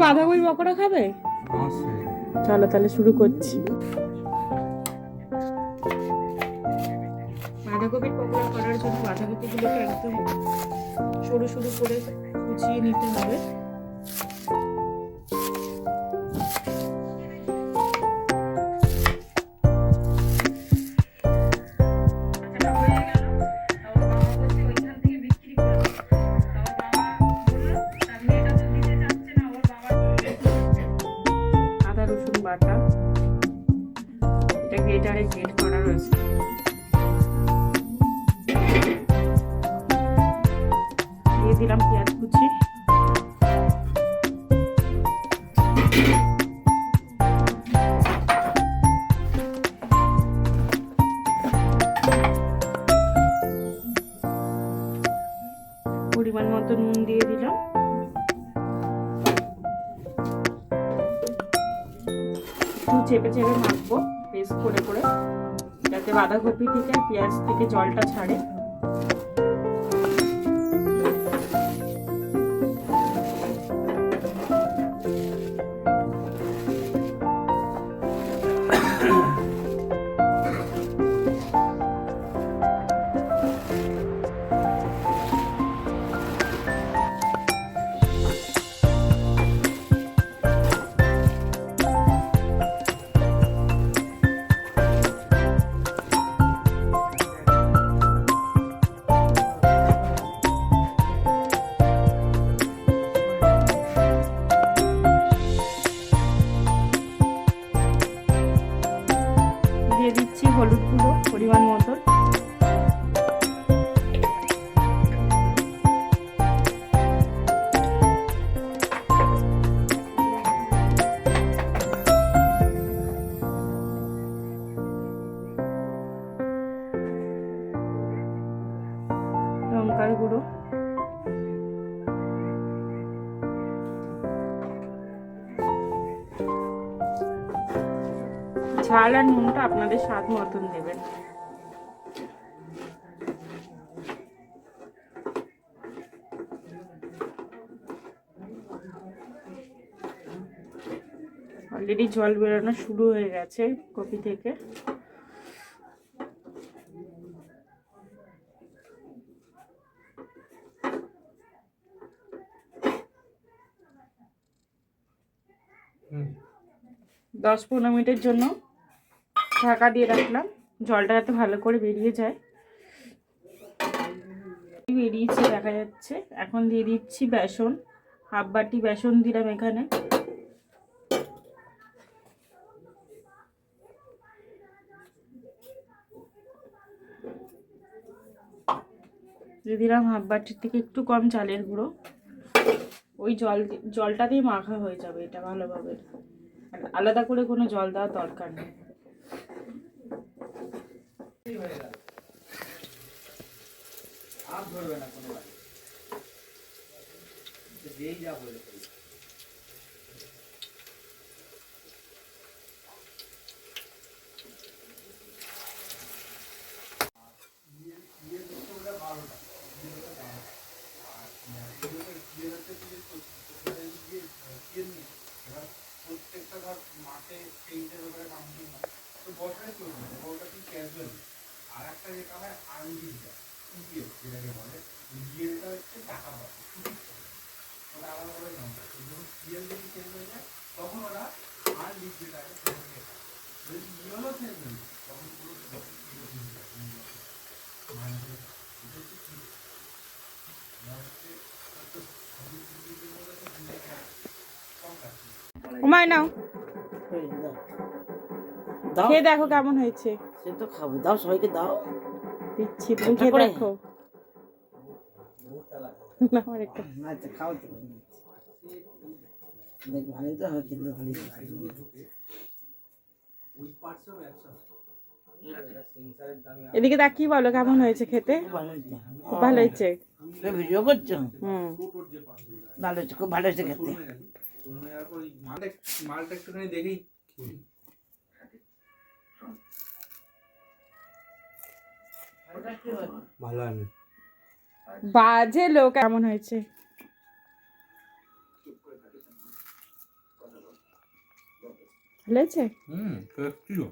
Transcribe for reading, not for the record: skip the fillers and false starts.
বাঁধাকপির পকোড়া খাবে? চলো তাহলে শুরু করছি। বাঁধাকপির পকোড়া করার জন্য বাঁধাকপিগুলোকে একদম সরু সরু করে কুচিয়ে নিতে হবে। আদা রসুন বাটা, এটা গ্রেটারে গ্রেট করা রয়েছে। দিয়ে দিলাম পেঁয়াজ কুচি, পরিমাণ মতো নুন দিয়ে দিলাম, একটু চেপে চেপে মাখবো পেস্ট করে করে, যাতে বাঁধাকপি থেকে আর পেঁয়াজ থেকে জলটা ছাড়ে। দিয়ে দিচ্ছি হলুদ গুঁড়ো পরিমাণ মতো, লঙ্কার গুঁড়ো, ঝাল আর নুনটা আপনাদের স্বাদ মতন দেবেন। অলরেডি জল বেরোনো শুরু হয়ে গেছে কপি থেকে। দশ 15 মিনিটের জন্য ঢাকা দিয়ে রাখলাম, জলটা যাতে ভালো করে বেরিয়ে যায়। বেরিয়েছে দেখা যাচ্ছে। এখন দিয়ে দিচ্ছি বেসন, হাফ বাটি বেসন দিলাম এখানে। দিয়ে দিলাম হাফ বাটির থেকে একটু কম চালের গুঁড়ো। ওই জলটা দিয়ে মাখা হয়ে যাবে এটা ভালোভাবে, আলাদা করে কোনো জল দেওয়ার দরকার নেই। প্রত্যেকটা ধর মাঠে পেইন্টের ব্যাপারে কম্পিটিশন হয়, তো বসায় চলবে বলটা কি ক্যাজুয়াল। আর একটা যেটা হয় আনলিগটা ইপিএফ যেটাকে বলে, ইপিএফটা হচ্ছে টাকা পাবে, ওটা আলাদাভাবে নাম। যখন সিএল যদি চেঞ্জ হয়ে যায় তখন ওরা আনলিগ যেটাকে যদি ইয়েলো চেঞ্জ হয়ে যায় তখন পুরো ওমায় নাও, খেয়ে দেখো কেমন হয়েছে। সে তো খাবো, দাও সবাইকে দাও। দিচ্ছি, তুমি খেয়ে দেখো। আমার একটা আচ্ছা খাও তো, দেখ ভালোই তো হয়, কিন্তু ভালোই এদিকে দেখ, কি বলো কেমন হয়েছে খেতে? খুব ভালো হয়েছে। ভিডিও করছো? ভালো হয়েছে, খুব ভালো হয়েছে খেতে। মালটা একটুখানি দেখেই ভালো হয় না। বাজে লোক। কেমন হয়েছে? ভালো আছে? টেস্টিও